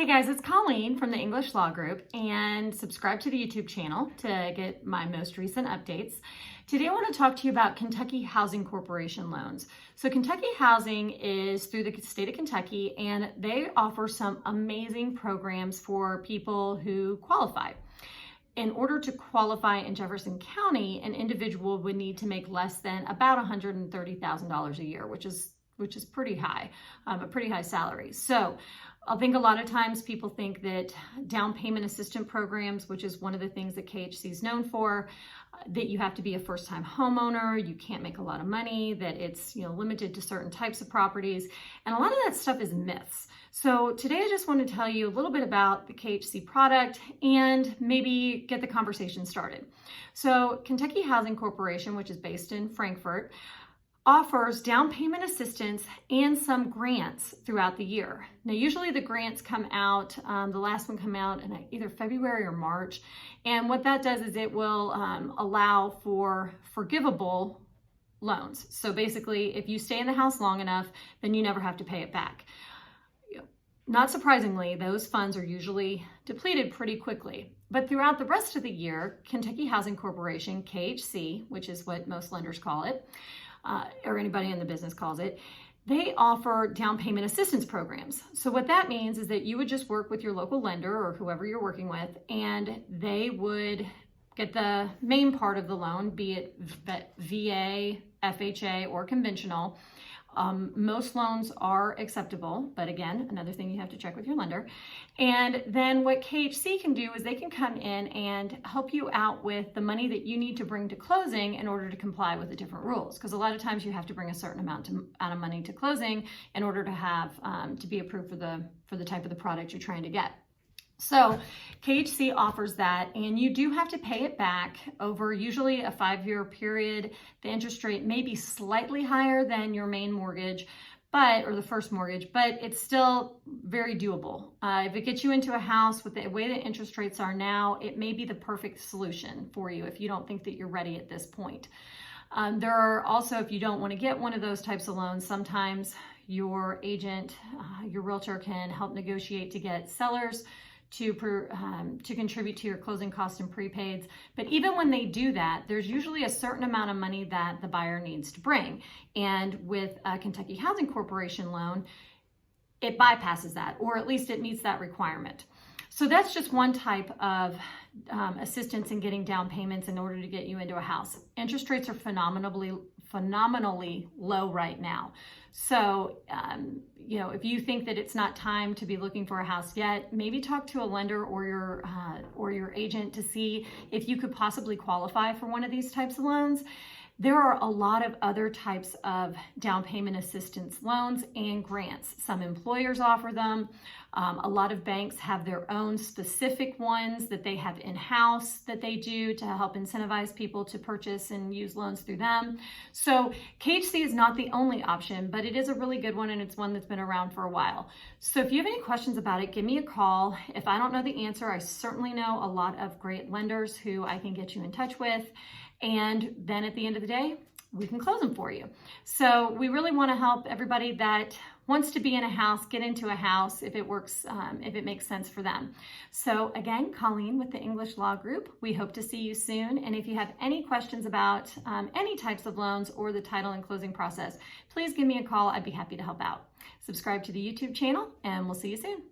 Hey guys, it's Colleen from the English Law Group, and subscribe to the YouTube channel to get my most recent updates. Today I want to talk to you about Kentucky Housing Corporation loans. So Kentucky Housing is through the state of Kentucky, and they offer some amazing programs for people who qualify. In order to qualify in Jefferson County, an individual would need to make less than about $130,000 a year, which is pretty high, a pretty high salary. So I think a lot of times people think that down payment assistance programs, which is one of the things that KHC is known for, that you have to be a first-time homeowner, you can't make a lot of money, that it's limited to certain types of properties, and a lot of that stuff is myths. So today I just want to tell you a little bit about the KHC product and maybe get the conversation started. So Kentucky Housing Corporation, which is based in Frankfort, offers down payment assistance and some grants throughout the year. Now, usually the grants come out, the last one come out in either February or March. And what that does is it will allow for forgivable loans. So basically, if you stay in the house long enough, then you never have to pay it back. Not surprisingly, those funds are usually depleted pretty quickly. But throughout the rest of the year, Kentucky Housing Corporation, KHC, which is what most lenders call it, or anybody in the business calls it, they offer down payment assistance programs. So what that means is that you would just work with your local lender or whoever you're working with, and they would get the main part of the loan, be it VA, FHA, or conventional. Most loans are acceptable, but again, another thing you have to check with your lender. And then what KHC can do is they can come in and help you out with the money that you need to bring to closing in order to comply with the different rules. Because a lot of times you have to bring a certain amount of money to closing in order to have to be approved for the type of the product you're trying to get. So KHC offers that, and you do have to pay it back over usually a 5-year period. The interest rate may be slightly higher than your main mortgage, or the first mortgage, but it's still very doable. If it gets you into a house with the way the interest rates are now, it may be the perfect solution for you if you don't think that you're ready at this point. There are also, if you don't want to get one of those types of loans, sometimes your agent, your realtor can help negotiate to get sellers to contribute to your closing costs and prepaids. But even when they do that, there's usually a certain amount of money that the buyer needs to bring. And with a Kentucky Housing Corporation loan, it bypasses that, or at least it meets that requirement. So that's just one type of assistance in getting down payments in order to get you into a house. Interest rates are phenomenally low right now. So, if you think that it's not time to be looking for a house yet, maybe talk to a lender or your agent to see if you could possibly qualify for one of these types of loans. There are a lot of other types of down payment assistance loans and grants. Some employers offer them. A lot of banks have their own specific ones that they have in-house that they do to help incentivize people to purchase and use loans through them. So KHC is not the only option, but it is a really good one, and it's one that's been around for a while. So if you have any questions about it, give me a call. If I don't know the answer, I certainly know a lot of great lenders who I can get you in touch with. And then at the end of the day, we can close them for you. So we really want to help everybody that wants to be in a house, get into a house if it works, if it makes sense for them. So again, Colleen with the English Law Group, we hope to see you soon. And if you have any questions about any types of loans or the title and closing process, please give me a call. I'd be happy to help out. Subscribe to the YouTube channel, and we'll see you soon.